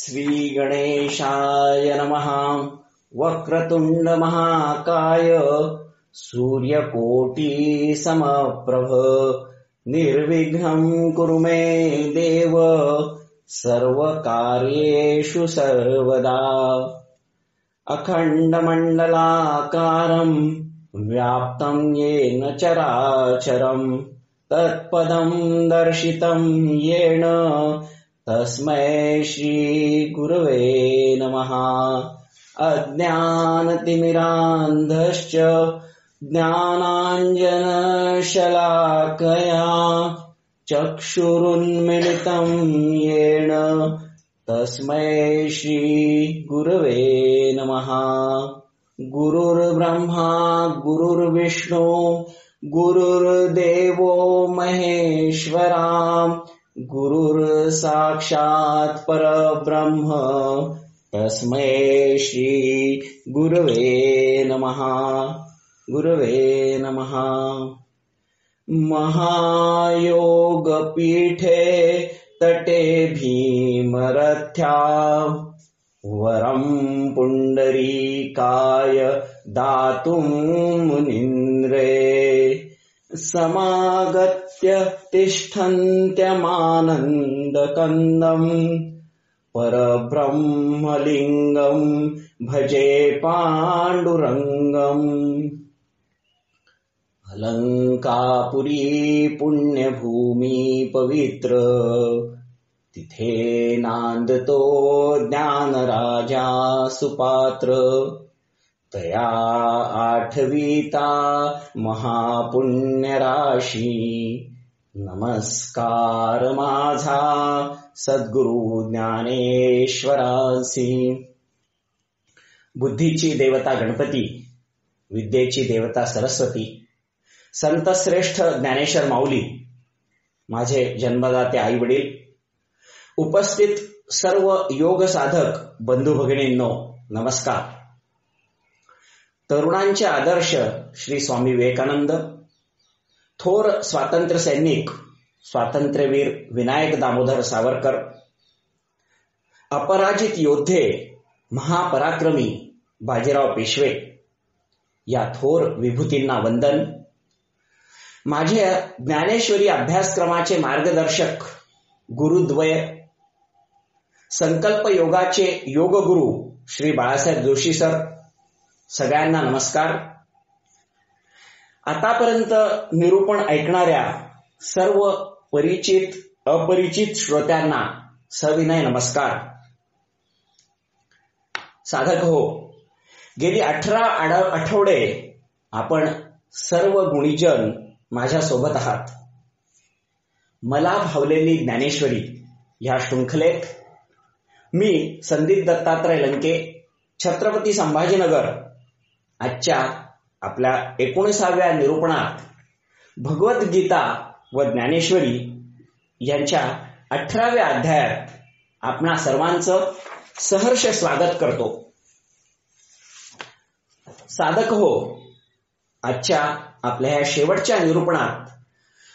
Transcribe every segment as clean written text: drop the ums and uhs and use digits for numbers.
श्री गणेशाय नमः। वक्रतुंड महाकाय सूर्यकोटि समप्रभ निर्विघ्नं कुरु मे देव सर्वकार्येषु सर्वदा। अखण्डमण्डलाकारं व्याप्तं येन चराचरं तत्पदं दर्शितं येन तस्मै श्री गुरवे नमः। अज्ञानतिमिरान्धश्च ज्ञानाञ्जनशलाकया चक्षुरुन्मिलितं येन तस्मै श्री गुरवे नमः। गुरुर्ब्रह्मा गुरुर्विष्णु गुरुर्देवो महेश्वरा गुरुर्साक्षात् परब्रह्म तस्मै श्री गुरवे नमः। गुरवे नमः। महायोगपीठे तटे भीमरथ्या वरं पुण्डरीकाय दातुं मुनीन्द्रे समागत्य तिष्ठन्त्यमानन्दकन्दं परब्रह्मलिङ्गं भजे पाण्डुरङ्गम्। अलंकापुरी पुण्यभूमी पवित्र तिथे नांदतो ज्ञानराजा सुपात्र तया आठवीता महापुण्यराशी नमस्कार माझा सद्गुरु ज्ञानेश्वरासी। बुद्धीची देवता गणपती, विद्येची देवता सरस्वती, संत श्रेष्ठ ज्ञानेश्वर माऊली, माझे जन्मदाते आई वडील, उपस्थित सर्व योग साधक बंधू भगिनींनो नमस्कार। तरुणांचे आदर्श श्री स्वामी विवेकानंद, थोर स्वातंत्र्य सैनिक स्वातंत्र्यवीर विनायक दामोदर सावरकर, अपराजित योद्धे महापराक्रमी बाजीराव पेशवे या थोर विभूतींना वंदन। माझे ज्ञानेश्वरी अभ्यासक्रमाचे मार्गदर्शक गुरुद्वय, संकल्प योगाचे योगगुरु श्री बाळासाहेब जोशी सर, सगळ्यांना नमस्कार। आतापर्यंत निरूपण ऐकणाऱ्या सर्व परिचित अपरिचित श्रोत्यांना सविनय नमस्कार। साधक हो, गेली 18 आठवडे आपण सर्व गुणीजन माझ्या सोबत आहात। मला भावलेली ज्ञानेश्वरी या शृंखलेत मी संदीप दत्तात्रय लंके, छत्रपती संभाजीनगर, आजच्या आपल्या 19व्या निरूपणात भगवद्गीता व ज्ञानेश्वरी यांच्या 18व्या अध्यायात आपणा सर्वांचं सहर्ष स्वागत करतो। साधक हो, आजच्या आपल्या या शेवटच्या निरूपणात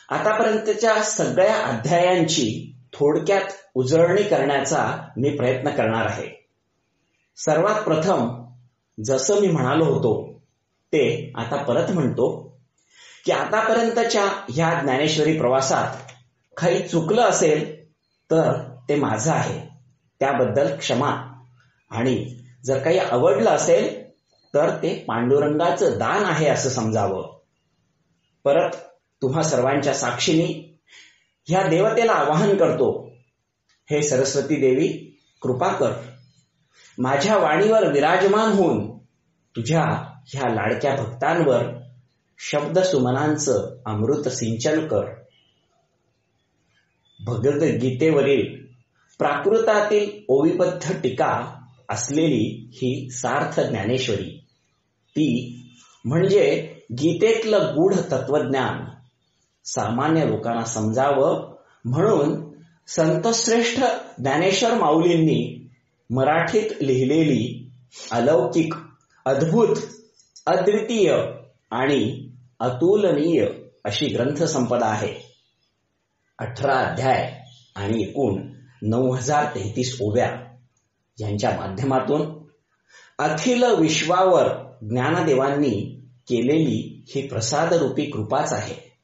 आतापर्यंतच्या सगळ्या अध्यायांची थोडक्यात उजळणी करण्याचा मी प्रयत्न करणार आहे। सर्वात प्रथम जसं मी म्हणालो होतो ते आता परत म्हणतो की आतापर्यंतच्या ह्या ज्ञानेश्वरी प्रवासात काही चुकलं असेल तर ते माझं आहे, त्याबद्दल क्षमा। आणि जर काही आवडलं असेल तर ते पांडुरंगाचं दान आहे असं समजावं। परत तुम्हा सर्वांच्या साक्षीने ह्या देवतेला आवाहन करतो, हे सरस्वती देवी कृपा कर, माझ्या वाणीवर विराजमान होऊन तुझ्या ह्या लाडक्या भक्तांवर शब्द सुमनांचं अमृत सिंचन कर। भगवद्गीतेवरील प्राकृतातील ओविबद्ध टीका असलेली ही सार्थ ज्ञानेश्वरी, ती म्हणजे गीतेतलं गूढ तत्वज्ञान सामान्य लोकांना समजावं म्हणून संतश्रेष्ठ ज्ञानेश्वर माऊलींनी मराठीत लिहिलेली अलौकिक, अद्भुत, अद्वितीय आणि अतुलनीय अशी ग्रंथसंपदा आहे। 18 अध्याय आणि एकूण 9033 ओव्या यांच्या माध्यमातून अखिल विश्वावर ज्ञानदेवांनी केलेली ही प्रसादरूपी कृपाच आहे.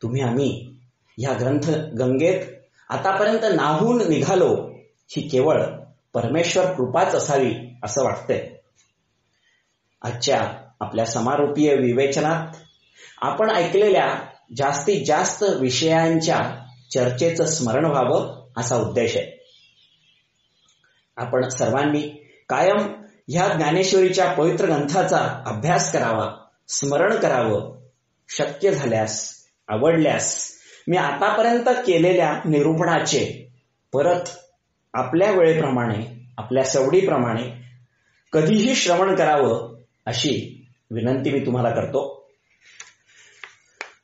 तुम्ही आम्ही या ग्रंथ गंगेत आतापर्यंत नाहून निघालो ही केवळ परमेश्वर कृपाच असावी असं वाटतंय. आजच्या आपल्या समारोपीय विवेचनात आपण ऐकलेल्या जास्तीत जास्त विषयांच्या चर्चेचं स्मरण व्हावं असा उद्देश आहे. आपण सर्वांनी कायम ह्या ज्ञानेश्वरीच्या पवित्र ग्रंथाचा अभ्यास करावा, स्मरण करावं. शक्य झाल्यास, आवडल्यास मी आतापर्यंत केलेल्या निरूपणाचे परत आपल्या वेळेप्रमाणे, आपल्या सवडीप्रमाणे कधीही श्रवण करावं अशी विनंती मी तुम्हाला करतो.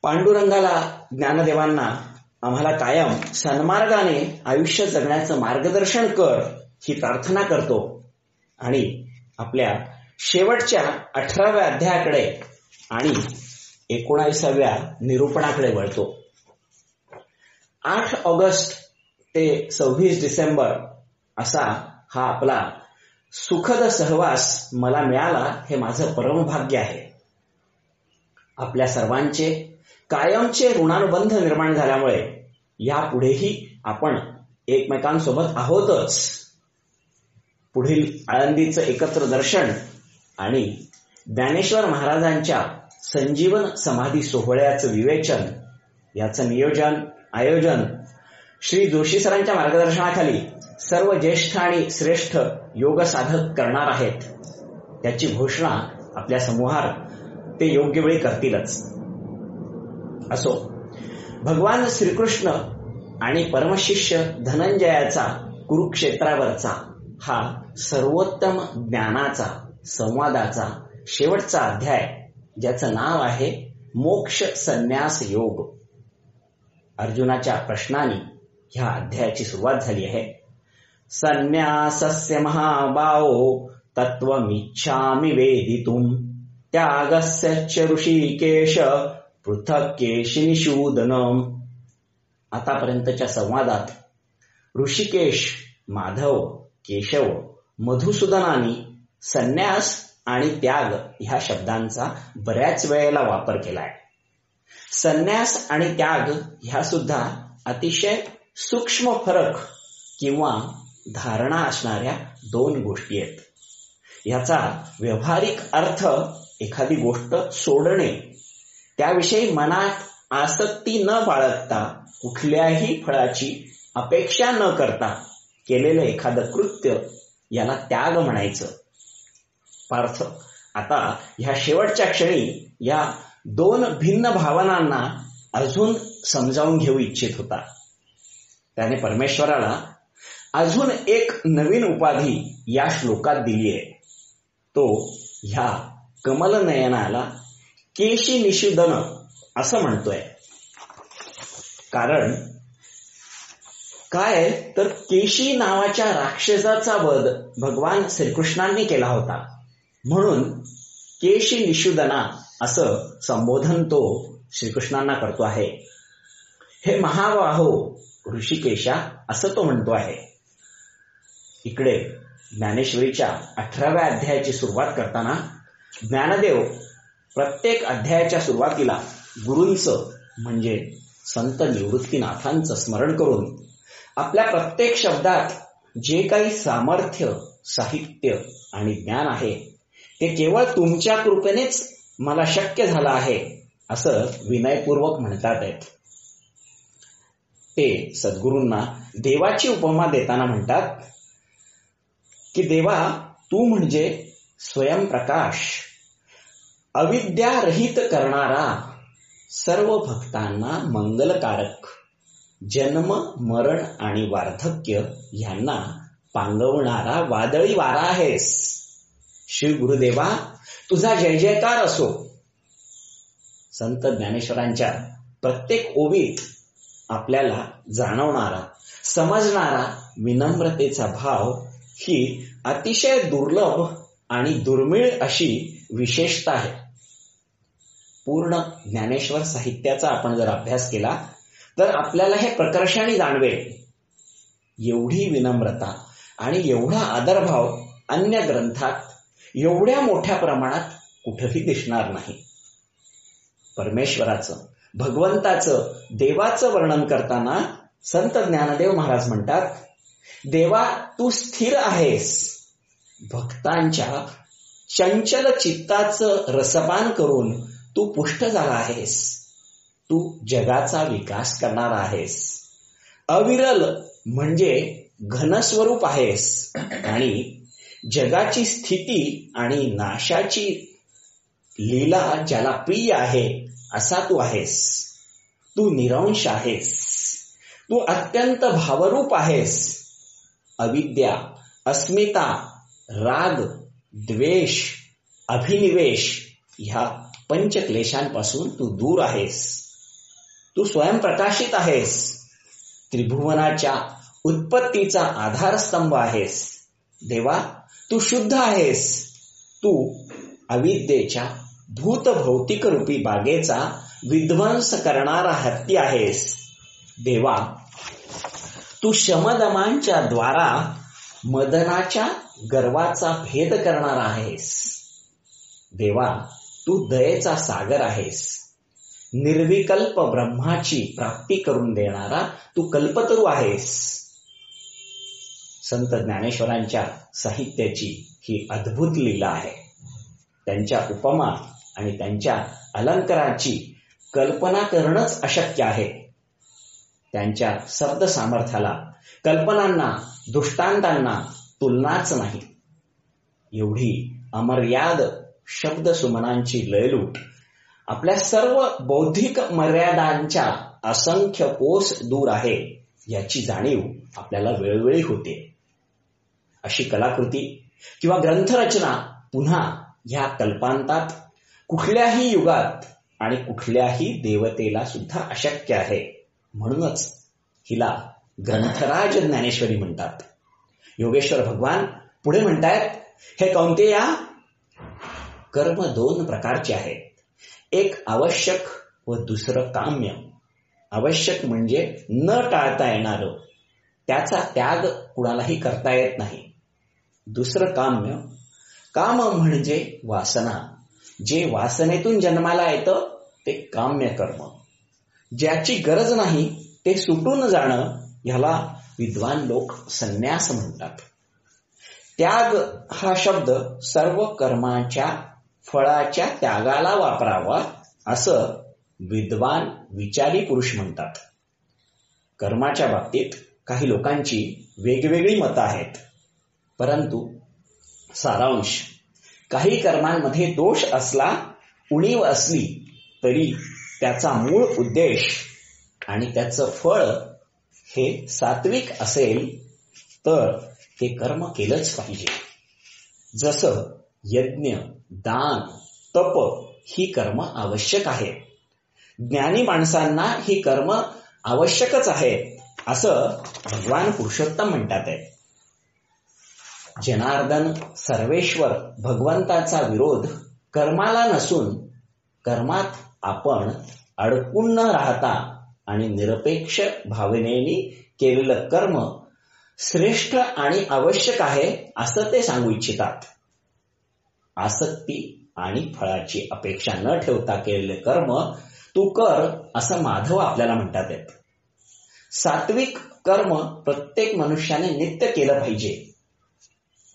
पांडुरंगाला, ज्ञानदेवांना आम्हाला कायम सन्मार्गाने आयुष्य जगण्याचं मार्गदर्शन कर ही प्रार्थना करतो आणि आपल्या शेवटच्या 18व्या अध्यायाकडे आणि 19व्या निरूपणाकडे वळतो. 8 ऑगस्ट ते 26 डिसेंबर असा हा आपला सुखद सहवास मला मिळाला हे माझं परमभाग्य आहे. आपल्या सर्वांचे कायमचे ऋणानुबंध निर्माण झाल्यामुळे यापुढेही आपण एकमेकांसोबत आहोतच. पुढील आळंदीचं एकत्र दर्शन आणि ज्ञानेश्वर महाराजांच्या संजीवन समाधी सोहळ्याचं विवेचन याचं नियोजन, आयोजन श्री जोशी सरांच्या मार्गदर्शनाखाली सर्व ज्येष्ठ आणि श्रेष्ठ योग साधक करणार आहेत. त्याची घोषणा आपल्या समूहात ते योग्य वेळी करतीलच. असो, भगवान श्रीकृष्ण आणि परमशिष्य धनंजयाचा कुरुक्षेत्रावरचा हा सर्वोत्तम ज्ञानाचा संवादाचा शेवटचा अध्याय, ज्याचं नाव आहे मोक्ष संन्यास योग. अर्जुनाच्या प्रश्नाने ह्या अध्यायाची सुरुवात झाली आहे. संन्यासस्य महाबाहो तत्त्वमिच्छामि वेदितुम् त्यागस्य च ऋषिकेश पृथक् केशिनिषूदनम्. आतापर्यंतच्या संवादात ऋषिकेश, माधव, केशव, मधुसूदनानी संन्यास आणि त्याग ह्या शब्दांचा बऱ्याच वेळेला वापर केलाय. संन्यास आणि त्याग ह्या सुद्धा अतिशय सूक्ष्म फरक किंवा धारणा असणाऱ्या दोन गोष्टी आहेत. याचा व्यावहारिक अर्थ एखादी गोष्ट सोडणे, त्याविषयी मनात आसक्ती न बाळगता, कुठल्याही फळाची अपेक्षा न करता केलेलं एखादं कृत्य, याला त्याग म्हणायचं. पार्थ आता ह्या शेवटच्या क्षणी या दोन भिन्न भावनांना अजून समजावून घेऊ इच्छित होता. त्याने परमेश्वराला अजून एक नवीन उपाधी या श्लोकात दिली आहे. तो ह्या कमलनयनाला केशी निषूदन असं म्हणतोय. कारण काय तर केशी नावाच्या राक्षसाचा वध भगवान श्रीकृष्णांनी केला होता, म्हणून केशी निषूदना असं संबोधन तो श्रीकृष्णांना करतो आहे. हे महाबाहो ऋषिकेशा असं तो म्हणतो आहे. इकडे ज्ञानेश्वरीच्या 18व्या अध्यायाची सुरुवात करताना ज्ञानदेव प्रत्येक अध्यायाच्या सुरुवातीला गुरूंचं म्हणजे संत निवृत्तीनाथांचं स्मरण करून आपल्या प्रत्येक शब्दात जे काही सामर्थ्य, साहित्य आणि ज्ञान आहे ते केवळ तुमच्या कृपेनेच मला शक्य झालं आहे असं विनयपूर्वक म्हणतात आहेत. ते सद्गुरूंना देवाची उपमा देताना म्हणतात की देवा, तू म्हणजे स्वयंप्रकाश, अविद्यारहित करणारा, सर्व भक्तांना मंगलकारक, जन्म, मरण आणि वार्धक्य यांना पांगवणारा वादळी वारा आहेस. श्री गुरुदेवा, तुझा जय जयकार असो. संत ज्ञानेश्वरांच्या प्रत्येक ओवीत आपल्याला जाणवणारा, समजणारा विनम्रतेचा भाव ही अतिशय दुर्लभ आणि दुर्मिळ अशी विशेषता आहे. पूर्ण ज्ञानेश्वर साहित्याचा आपण जर अभ्यास केला तर आपल्याला हे प्रकर्षाने जाणवेल. एवढी विनम्रता आणि एवढा आदरभाव अन्य ग्रंथात एवढ्या मोठ्या प्रमाणात कुठेही दिसणार नाही. परमेश्वराचं, भगवंताचं, देवाचं वर्णन करताना संत ज्ञानदेव महाराज म्हणतात, देवा तू स्थिर आहेस, भक्तांच्या चंचल चित्ताचं रसपान करून तू पुष्ट झाला आहेस, तू जगाचा विकास करणार आहेस, अविरल म्हणजे घनस्वरूप आहेस आणि जगाची स्थिती आणि नाशाची लीला ज्याला प्रिय आहे असा तू आहेस. तू निरंश आहेस, तू अत्यंत भावरूप आहेस. अविद्या, अस्मिता, राग, द्वेष, अभिनिवेश ह्या पंचक्लेशांपासून तू दूर आहेस. तू स्वयंप्रकाशित आहेस, त्रिभुवनाच्या उत्पत्तीचा आधारस्तंभ आहेस. देवा तू शुद्ध आहेस, तू अविद्येच्या भूत भौतिक रूपी बागेचा विध्वंस करणारा हत्ती आहेस. देवा तू शमदमांच्या द्वारा मदनाच्या गर्वाचा भेद करणारा आहेस. देवा तू दयेचा सागर आहेस, निर्विकल्प ब्रह्माची प्राप्ती करून देणारा तू कल्पतरू आहेस. संत ज्ञानेश्वरांच्या साहित्याची ही अद्भुत लीला आहे. त्यांच्या उपमा आणि त्यांच्या अलंकाराची कल्पना करणंच अशक्य आहे. त्यांच्या शब्द सामर्थ्याला, कल्पनांना, दृष्टांतांना तुलनाच नाही. एवढी अमर्याद शब्द सुमनांची लयलूट आपल्या सर्व बौद्धिक मर्यादांच्या असंख्य कोस दूर आहे याची जाणीव आपल्याला वेळोवेळी होते. अशी कलाकृती किंवा ग्रंथरचना पुन्हा ह्या कल्पांतात कुठल्याही युगात आणि कुठल्याही देवतेला सुद्धा अशक्य आहे. म्हणूनच हिला ग्रंथराज ज्ञानेश्वरी म्हणतात. योगेश्वर भगवान पुढे म्हणतायत, हे कौंतेया, कर्म दोन प्रकारचे आहेत. एक आवश्यक व दुसरं काम्य. आवश्यक म्हणजे न टाळता येणारं, त्याचा त्याग कुणालाही करता येत नाही. दुसरं काम्य. काम म्हणजे वासना. जे वासनेतून जन्माला येतं ते काम्य कर्म. ज्याची गरज नाही ते सुटून जाणं ह्याला विद्वान लोक संन्यास म्हणतात. त्याग हा शब्द सर्व कर्माच्या फळाच्या त्यागाला वापरावा असं विद्वान विचारी पुरुष म्हणतात. कर्माच्या बाबतीत काही लोकांची वेगवेगळी मतं आहेत, परंतु सारांश, काही कर्मांमध्ये दोष असला, उणीव असली तरी त्याचा मूळ उद्देश आणि त्याचं फळ हे सात्विक असेल तर ते कर्म केलंच पाहिजे. जसं यज्ञ, दान, तप ही कर्म आवश्यक आहे. ज्ञानी माणसांना ही कर्म आवश्यकच आहे असं भगवान पुरुषोत्तम म्हणतात आहे. जनार्दन सर्वेश्वर भगवंताचा विरोध कर्माला नसून कर्मात आपण अडकून न राहता आणि निरपेक्ष भावनेने केलेलं कर्म श्रेष्ठ आणि आवश्यक आहे असं ते सांगू इच्छितात. आसक्ती आणि फळाची अपेक्षा न ठेवता केलेले कर्म तू कर असं माधव आपल्याला म्हणतात आहेत. सात्विक कर्म प्रत्येक मनुष्याने नित्य केलं पाहिजे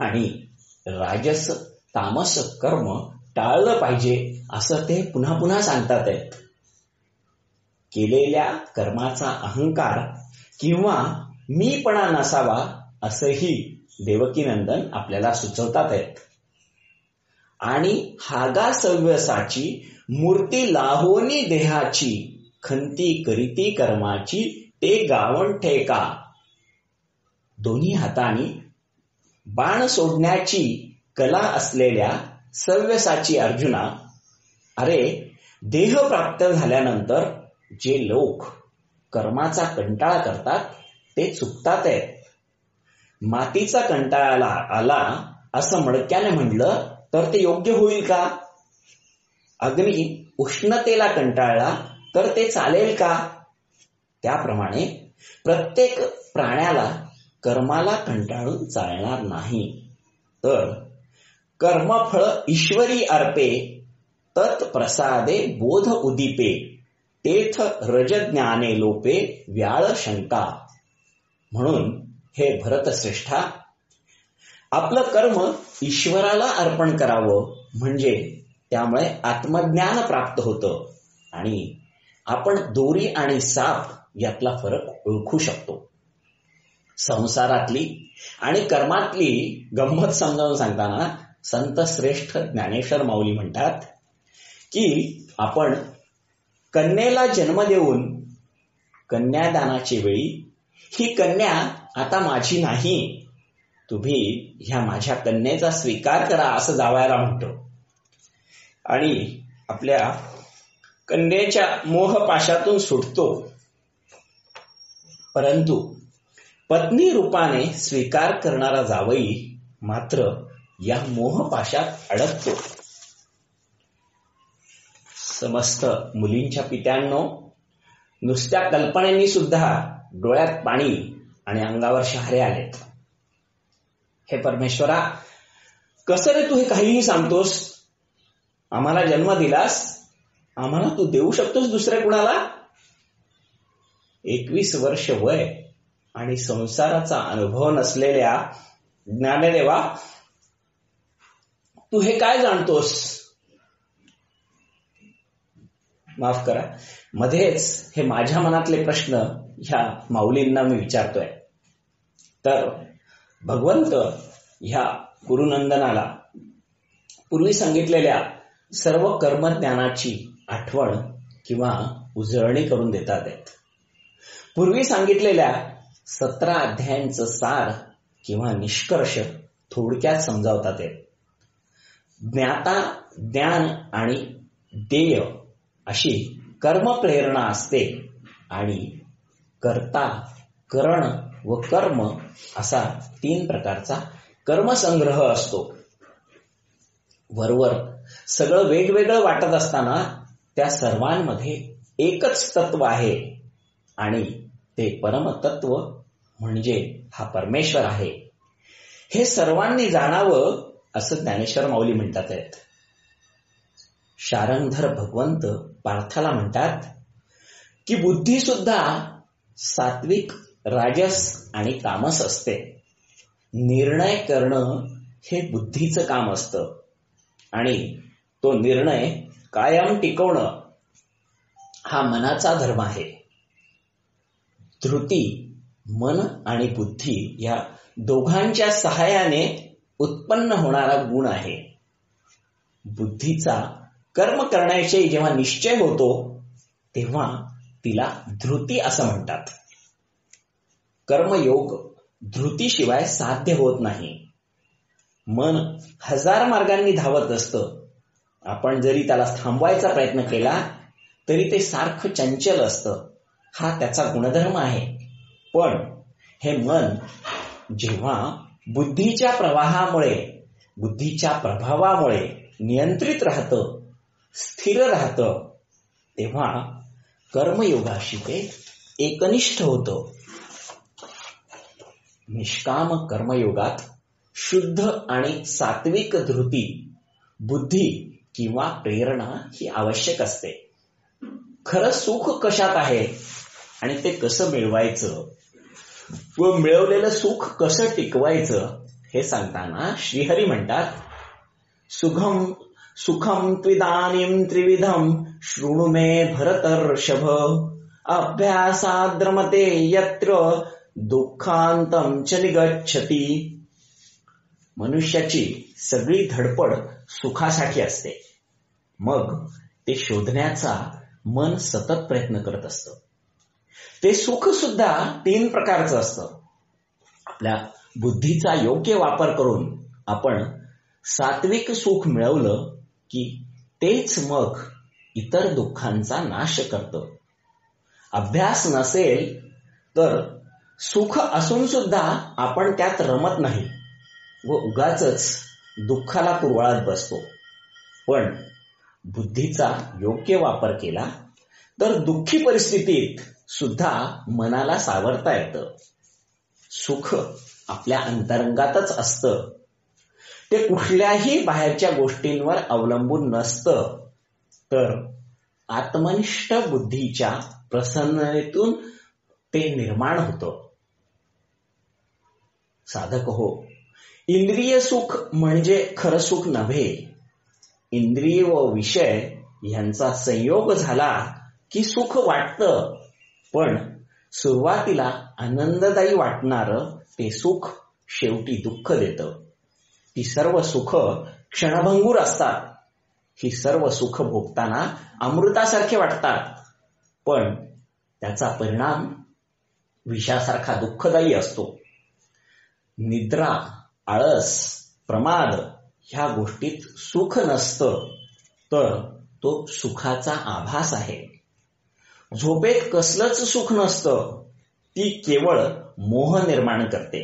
आणि राजस तामस कर्म टाळलं पाहिजे असं ते पुन्हा पुन्हा सांगतात आहेत. केलेल्या कर्माचा अहंकार किंवा मीपणा नसावा असंही देवकीनंदन आपल्याला सुचवतात आहेत. आणि हागासव्यसाची मूर्ती लाहोनी देहाची खंती करीती कर्माची ते गावण ठेका. दोन्ही हातांनी बाण सोडण्याची कला असलेल्या सव्यसाची अर्जुना, अरे देह प्राप्त झाल्यानंतर जे लोक कर्माचा कंटाळा करतात ते चुकतात आहेत. मातीचा कंटाळा आला असं मडक्याने म्हणलं तर ते योग्य होईल का? अग्नी उष्णतेला कंटाळला तर ते चालेल का? त्याप्रमाणे प्रत्येक प्राण्याला कर्माला कंटाळून चालणार नाही, तर कर्मफळ ईश्वरी अर्पे, तत्प्रसादे बोध उदीपे, तेथ रज ज्ञाने लोपे, व्याळ शंका. म्हणून हे भरतश्रेष्ठा, आपलं कर्म ईश्वराला अर्पण करावं, म्हणजे त्यामुळे आत्मज्ञान प्राप्त होतं आणि आपण दोरी आणि साप यातला फरक ओळखू शकतो. संसारातली आणि कर्मातली गंमत समजावून सांगताना संत श्रेष्ठ ज्ञानेश्वर माऊली म्हणतात की आपण कन्येला जन्म देऊन कन्यादानाची वेळी ही कन्या आता माझी नाही, तुम्ही ह्या माझ्या कन्येचा स्वीकार करा असं जावयाला म्हणतो आणि आपल्या कन्येच्या मोहपाशातून सुटतो. परंतु पत्नी रूपाने स्वीकार करणारा जावई मात्र या मोहपाशात अडकतो. समस्त मुलींच्या पित्यांनो, नुसत्या कल्पनेनी सुद्धा डोळ्यात पाणी आणि अंगावर शहारे आलेत. हे परमेश्वरा, कसं रे तू हे काहीही सांगतोस? आम्हाला जन्म दिलास, आम्हाला तू देऊ शकतोस दुसऱ्या कुणाला? 21 वर्ष वय आणि संसाराचा अनुभव नसलेल्या ज्ञानदेवा, तू हे काय जाणतोस? माफ करा, मध्येच हे माझ्या मनातले प्रश्न ह्या माऊलींना मी विचारतोय. तर भगवंत ह्या गुरुनंदनाला पूर्वी सांगितलेल्या सर्व कर्मज्ञानाची आठवण किंवा उजळणी करून देतात. पूर्वी सांगितलेल्या 17 अध्यायांचं सार किंवा निष्कर्ष थोडक्यात समजावतात. ज्ञाता, ज्ञान आणि देय अशी कर्म प्रेरणा असते आणि कर्ता, करण व कर्म असा 3 प्रकारचा कर्मसंग्रह असतो. वरवर सगळं वेगवेगळं वाटत असताना त्या सर्वांमध्ये एकच तत्व आहे आणि ते परमतत्व म्हणजे हा परमेश्वर आहे. हे सर्वांनी जाणावं असं ज्ञानेश्वर माऊली म्हणतात. शारंगधर भगवंत पार्थाला म्हणतात की बुद्धी सुद्धा सात्विक, राजस आणि तामस असते. निर्णय करणं हे बुद्धीचं काम असतं आणि तो निर्णय कायम टिकवणं हा मनाचा धर्म आहे. धृती, मन आणि बुद्धी या दोघांच्या सहाय्याने उत्पन्न होणारा गुण आहे. बुद्धीचा कर्म करण्याविषयी जेव्हा निश्चय होतो तेव्हा तिला धृती असं म्हणतात. कर्मयोग धृतीशिवाय साध्य होत नाही. मन 1000 मार्गांनी धावत असतं. आपण जरी त्याला थांबवायचा प्रयत्न केला तरी ते सारखं चंचल असतं. हा त्याचा गुणधर्म आहे. पण हे मन जेव्हा बुद्धीच्या प्रवाहामुळे, बुद्धीच्या प्रभावामुळे नियंत्रित राहतं, स्थिर राहतं, तेव्हा कर्मयोगाशी ते एकनिष्ठ होतं. निष्काम कर्मयोगात शुद्ध आणि सात्विक धृती, बुद्धी किंवा प्रेरणा ही आवश्यक असते. खरं सुख कशात आहे आणि ते कसं मिळवायचं व मिळवलेलं सुख कसं टिकवायचं हे सांगताना श्रीहरी म्हणतात, सुखम त्विदानीं त्रिविधम शृणु मे भरतर्षभ, अभ्यासाद्रमते यत्र दुःखांतं च निगच्छति. मनुष्याची सगळी धडपड सुखासाठी असते. मग ते शोधण्याचा मन सतत प्रयत्न करत असतं. ते सुख सुद्धा 3 प्रकारचं असतं. आपल्या बुद्धीचा योग्य वापर करून आपण सात्विक सुख मिळवलं की तेच मग इतर दुःखांचा नाश करतं. अभ्यास नसेल तर सुख असून सुद्धा आपण त्यात रमत नाही व उगाचच दुःखाला कुरवाळत बसतो. पण बुद्धीचा योग्य वापर केला तर दुःखी परिस्थितीत सुद्धा मनाला सावरता येतं. सुख आपल्या अंतरंगातच असतं. ते कुठल्याही बाहेरच्या गोष्टींवर अवलंबून नसतं, तर आत्मनिष्ठ बुद्धीच्या प्रसन्नतेतून ते निर्माण होतं. साधक हो, इंद्रिय सुख म्हणजे खरं सुख नव्हे. इंद्रिय व विषय यांचा संयोग झाला की सुख वाटतं, पण सुरुवातीला आनंददायी वाटणारं ते सुख शेवटी दुःख देतं. ती सर्व सुख क्षणभंगूर असतात. ही सर्व सुख भोगताना अमृतासारखे वाटतात, पण त्याचा परिणाम विषासारखा दुःखदायी असतो. निद्रा, आळस, प्रमाद ह्या गोष्टीत सुख नसतं, तर तो सुखाचा आभास आहे. झोपेत कसलंच सुख नसतं, ती केवळ मोह निर्माण करते.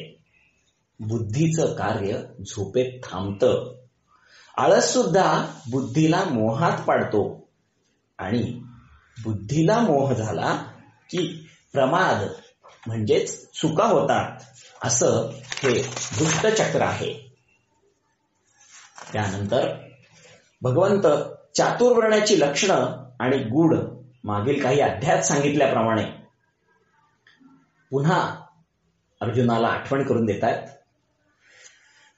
बुद्धीचं कार्य झोपेत थांबतं. आळस सुद्धा बुद्धीला मोहात पाडतो, आणि बुद्धीला मोह झाला की प्रमाद म्हणजेच चुका होतात. असं हे दुष्टचक्र आहे. त्यानंतर भगवंत चातुर्वर्ण्याची लक्षणं आणि गुण मागील काही अध्यायात सांगितल्याप्रमाणे पुन्हा अर्जुनाला आठवण करून देतात.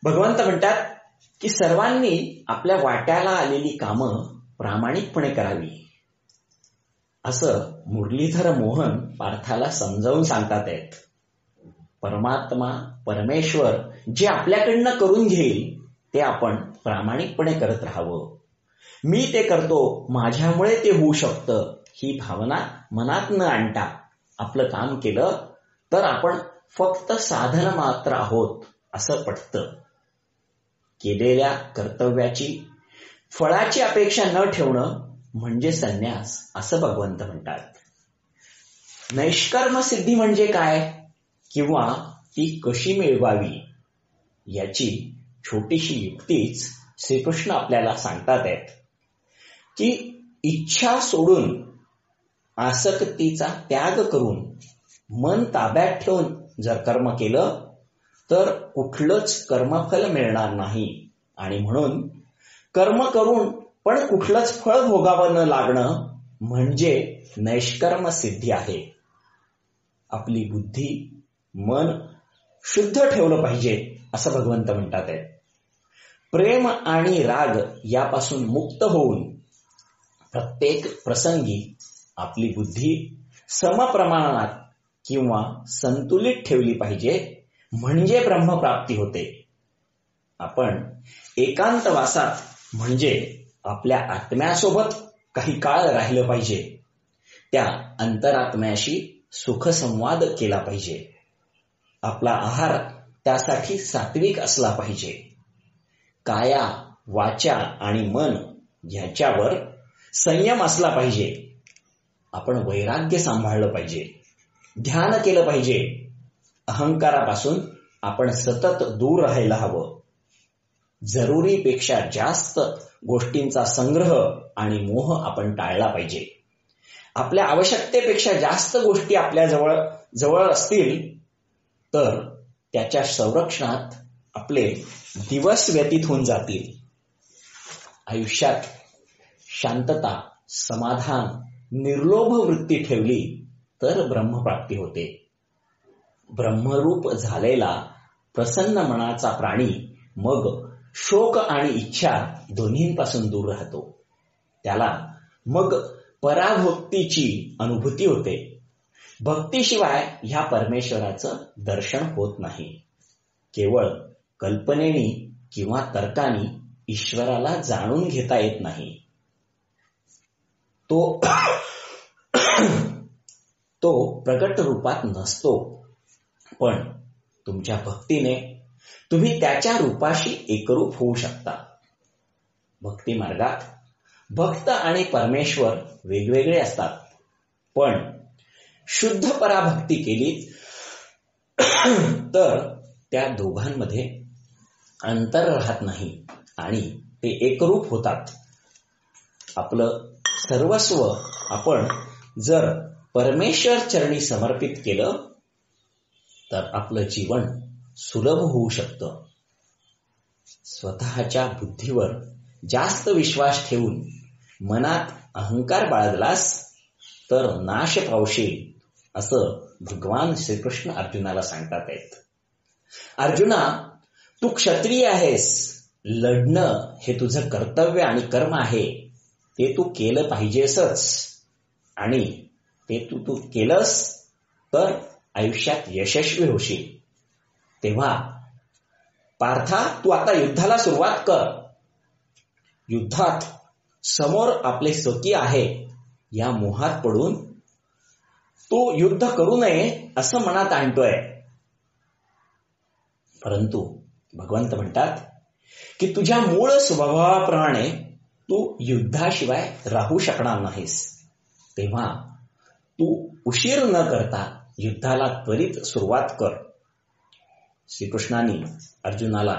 भगवंत म्हणतात की सर्वांनी आपल्या वाट्याला आलेली कामं प्रामाणिकपणे करावी. असं मुरलीधर मोहन पार्थाला समजावून सांगतात आहेत. परमात्मा, परमेश्वर जे आपल्याकडनं करून घेईल ते आपण प्रामाणिकपणे करत राहावं. मी ते करतो, माझ्यामुळे ते होऊ शकतं, ही भावना मनात न आणता आपलं काम केलं तर आपण फक्त साधन मात्र आहोत असं पटतं. केलेल्या कर्तव्याची फळाची अपेक्षा न ठेवणं म्हणजे संन्यास, असं भगवंत म्हणतात. नैष्कर्म सिद्धी म्हणजे काय किंवा ती कशी मिळवावी याची छोटीशी युक्तीच श्रीकृष्ण आपल्याला सांगतात आहेत की इच्छा सोडून, आसक्तीचा त्याग करून, मन ताब्यात ठेवून जर कर्म केलं तर कुठलंच कर्मफल मिळणार नाही. आणि म्हणून कर्म करून पण कुठलंच फळ भोगावं न लागणं म्हणजे नैष्कर्म सिद्धी आहे. आपली बुद्धी, मन शुद्ध ठेवलं पाहिजे असं भगवंत म्हणतात आहे. प्रेम आणि राग यापासून मुक्त होऊन प्रत्येक प्रसंगी आपली बुद्धी समप्रमाणात किंवा संतुलित ठेवली पाहिजे, म्हणजे ब्रह्मप्राप्ती होते. आपण एकांतवासात म्हणजे आपल्या आत्म्यासोबत काही काळ राहिलं पाहिजे. त्या अंतरात्म्याशी सुखसंवाद केला पाहिजे. आपला आहार त्यासाठी सात्विक असला पाहिजे. काया, वाचा आणि मन ह्याच्यावर संयम असला पाहिजे. आपण वैराग्य सांभाळलं पाहिजे. ध्यान केलं पाहिजे. अहंकारापासून आपण सतत दूर राहायला हवं. जरुरीपेक्षा जास्त गोष्टींचा संग्रह आणि मोह आपण टाळला पाहिजे. आपल्या आवश्यकतेपेक्षा जास्त गोष्टी आपल्या जवळ असतील तर त्याच्या संरक्षणात आपले दिवस व्यतीत होऊन जातील. आयुष्यात शांतता, समाधान, निर्लोभ वृत्ती ठेवली तर ब्रह्मप्राप्ती होते. ब्रह्मरूप झालेला प्रसन्न मनाचा प्राणी मग शोक आणि इच्छा दोन्हींपासून दूर राहतो. त्याला मग पराभक्तीची अनुभूती होते. भक्तीशिवाय ह्या परमेश्वराचं दर्शन होत नाही. केवळ कल्पनेनी किंवा तर्कानी ईश्वराला जाणून घेता येत नाही. तो प्रगट रूपात नसतो, पण तुमच्या भक्तीने तुम्ही त्याच्या रूपाशी एकरूप होऊ शकता. भक्ती मार्गात भक्त आणि परमेश्वर वेगवेगळे असतात, पण शुद्ध पराभक्ती केली तर त्या दोघांमध्ये अंतर राहत नाही आणि ते एकरूप होतात. आपलं सर्वस्व आपण जर परमेश्वर चरणी समर्पित केलं तर आपलं जीवन सुलभ होऊ शकतं. स्वतःच्या बुद्धीवर जास्त विश्वास ठेवून मनात अहंकार बाळगलास तर नाश पावशील, असं भगवान श्रीकृष्ण अर्जुनाला सांगतात आहेत. अर्जुना, तू क्षत्रिय आहेस. लढणं हे तुझं कर्तव्य आणि कर्म आहे. ते तू केलं पाहिजेसच. आणि ते तू केलंस तर आयुष्यात यशस्वी होशील. तेव्हा पार्था, तू आता युद्धाला सुरुवात कर. युद्धात समोर आपले स्वकीय आहे या मोहात पडून तू युद्ध करू नये असं मनात आणतोय. परंतु भगवंत म्हणतात की तुझ्या मूळ स्वभावाप्रमाणे तू युद्धाशिवाय राहू शकणार नाहीस. तेव्हा तू उशीर न करता युद्धाला त्वरित सुरुवात कर. श्रीकृष्णाने अर्जुनाला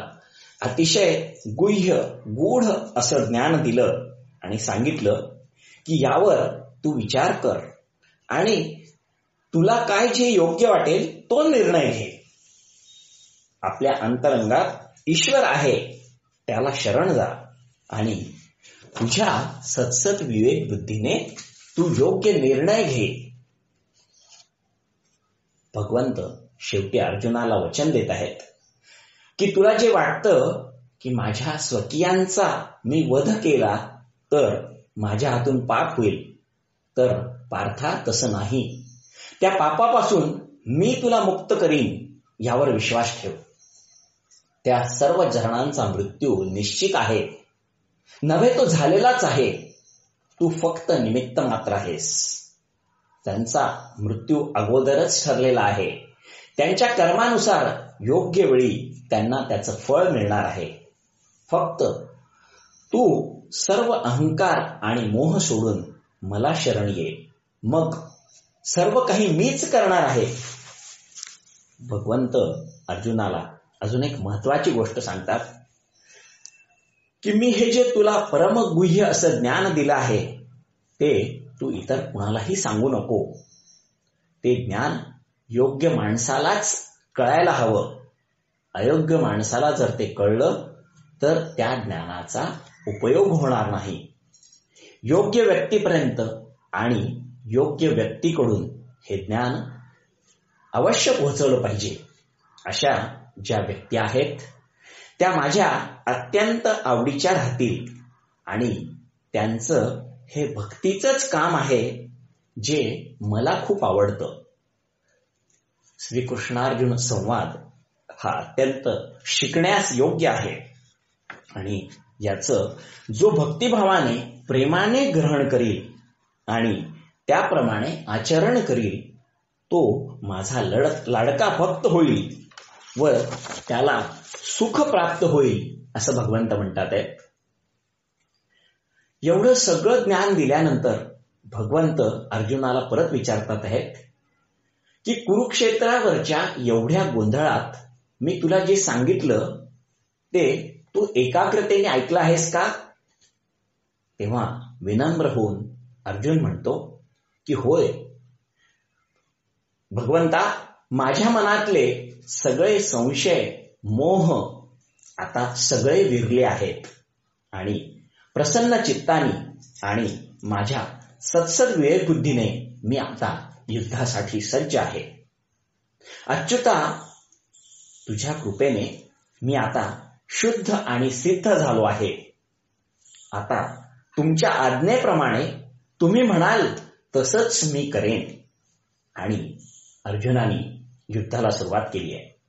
अतिशय गुह्य गूढ असं ज्ञान दिलं आणि सांगितलं की यावर तू विचार कर आणि तुला काय जे योग्य वाटेल तो निर्णय घे. आपल्या अंतरंगात ईश्वर आहे, त्याला शरण जा आणि तुझ्या सत्सत विवेक बुद्धीने तू योग्य निर्णय घे. भगवंत शेवटी अर्जुनाला वचन देत आहेत की तुला जे वाटतं की माझ्या स्वकीयांचा मी वध केला तर माझ्या हातून पाप होईल, तर पार्था तसं नाही. त्या पापापासून मी तुला मुक्त करीन यावर विश्वास ठेव. त्या सर्व जणांचा मृत्यू निश्चित आहे, नव्हे तो झालेलाच आहे. तू फक्त निमित्त मात्र आहेस. त्यांचा मृत्यू अगोदरच ठरलेला आहे. त्यांच्या कर्मानुसार योग्य वेळी त्यांना त्याचं फळ मिळणार आहे. फक्त तू सर्व अहंकार आणि मोह सोडून मला शरण ये, मग सर्व काही मीच करणार आहे. भगवंत अर्जुनाला अजून एक महत्वाची गोष्ट सांगतात की मी हे जे तुला परमगुह्य असं ज्ञान दिलं आहे ते तू इतर कुणालाही सांगू नको. ते ज्ञान योग्य माणसालाच कळायला हवं. अयोग्य माणसाला जर ते कळलं तर त्या ज्ञानाचा उपयोग होणार नाही. योग्य व्यक्तीपर्यंत आणि योग्य व्यक्तीकडून हे ज्ञान अवश्य पोहोचवलं पाहिजे. अशा ज्या व्यक्ती आहेत त्या माझ्या अत्यंत आवडीच्या राहतील आणि त्यांचं हे भक्तीचंच काम आहे जे मला खूप आवडतं. श्रीकृष्णार्जुन संवाद हा अत्यंत शिकण्यास योग्य आहे आणि याचं जो भक्तिभावाने प्रेमाने ग्रहण करील आणि त्याप्रमाणे आचरण करील तो माझा लाडका भक्त होईल व त्याला सुख प्राप्त होईल असं भगवंत म्हणतात आहेत. एवढं सगळं ज्ञान दिल्यानंतर भगवंत अर्जुनाला परत विचारतात आहेत की कुरुक्षेत्रावरच्या एवढ्या गोंधळात मी तुला जे सांगितलं ते तू एकाग्रतेने ऐकलं आहेस का? तेव्हा विनम्र होऊन अर्जुन म्हणतो की होय भगवंता, माझ्या मनातले सगळे संशय मोह आता सगळे विरले आहेत आणि प्रसन्न चित्ताने आणि माझ्या सत्सद विवेक बुद्धीने मी आता युद्धासाठी सज्ज आहे. अच्युता, तुझ्या कृपेने मी आता शुद्ध आणि सिद्ध झालो आहे. आता तुमच्या आज्ञेप्रमाणे तुम्ही म्हणाल तसंच मी करेन. आणि अर्जुनाने युद्धाला सुरुवात केली आहे.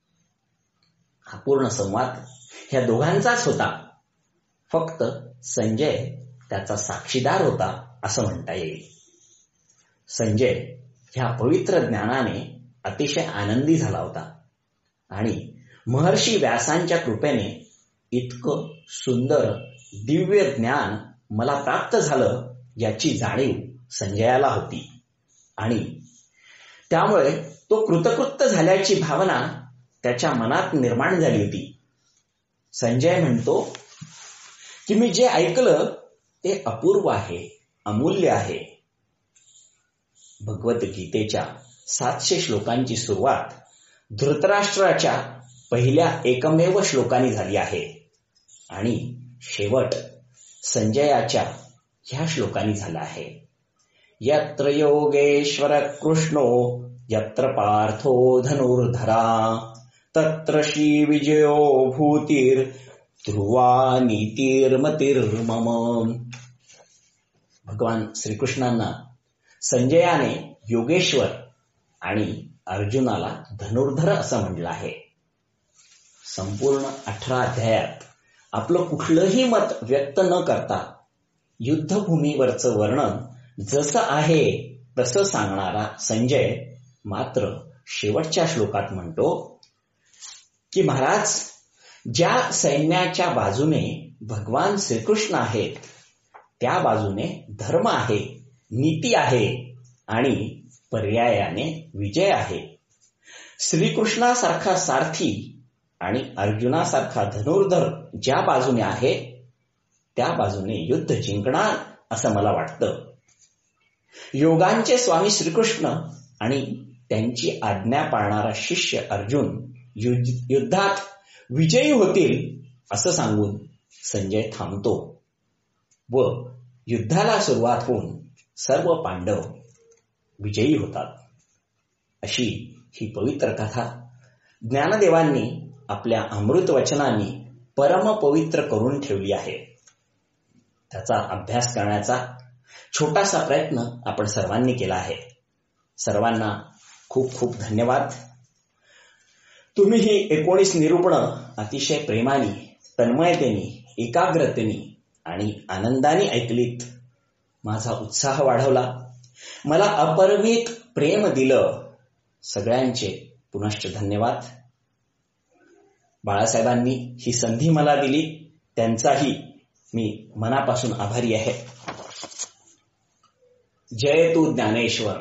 हा पूर्ण संवाद ह्या दोघांचाच होता. फक्त संजय त्याचा साक्षीदार होता असं म्हणता येईल. संजय ह्या पवित्र ज्ञानाने अतिशय आनंदी झाला होता आणि महर्षी व्यासांच्या कृपेने इतकं सुंदर दिव्य ज्ञान मला प्राप्त झालं याची जाणीव संजयाला होती आणि त्यामुळे तो कृतकृत्य झाल्याची भावना त्याच्या मनात निर्माण झाली होती. संजय म्हणतो की मी जे ऐकलं ते अपूर्व आहे, अमूल्य आहे. भगवद्गीतेच्या 700 श्लोकांची सुरुवात धृतराष्ट्राच्या पहिल्या एकमेव श्लोकांनी झाली आहे आणि शेवट संजयाच्या ह्या श्लोकांनी झाला आहे. यत्र योगेश्वर कृष्णो यत्र पार्थो धनुर्धरा तत्र श्री विजयो भूतीर ध्रुवा नीतिर्मतिर्मम. भगवान श्रीकृष्णांना संजयाने योगेश्वर आणि अर्जुनाला धनुर्धर असं म्हटलं आहे. संपूर्ण 18 अध्यायात आपलं कुठलंही मत व्यक्त न करता युद्धभूमीवरचं वर्णन जसं आहे तसं सांगणारा संजय मात्र शेवटच्या श्लोकात म्हणतो की महाराज, ज्या सैन्याच्या बाजूने भगवान श्रीकृष्ण आहेत त्या बाजूने धर्म आहे, नीती आहे आणि पर्यायाने विजय आहे. श्रीकृष्णासारखा सारथी आणि अर्जुनासारखा धनुर्धर ज्या बाजूने आहे त्या बाजूने युद्ध जिंकणार असं मला वाटतं. योगांचे स्वामी श्रीकृष्ण आणि त्यांची आज्ञा पाळणारा शिष्य अर्जुन युद्धात विजयी होतील असं सांगून संजय थांबतो व युद्धाला सुरुवात होऊन सर्व पांडव विजयी होतात. अशी ही पवित्र कथा ज्ञानदेवांनी आपल्या अमृत वचनांनी परम पवित्र करून ठेवली आहे. त्याचा अभ्यास करण्याचा छोटासा प्रयत्न आपण सर्वांनी केला आहे. सर्वांना खूप खूप धन्यवाद. तुम्ही ही 19 निरूपणं अतिशय प्रेमाने, तन्मयतेने, एकाग्रतेने आणि आनंदाने ऐकलीत. माझा उत्साह वाढवला, मला अपरिमित प्रेम दिलं. सगळ्यांचे पुनश्च धन्यवाद. बाळासाहेबांनी ही संधी मला दिली, त्यांचाही मी मनापासून आभारी आहे. जय तू ज्ञानेश्वर,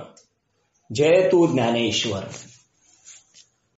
जय तू ज्ञानेश्वर.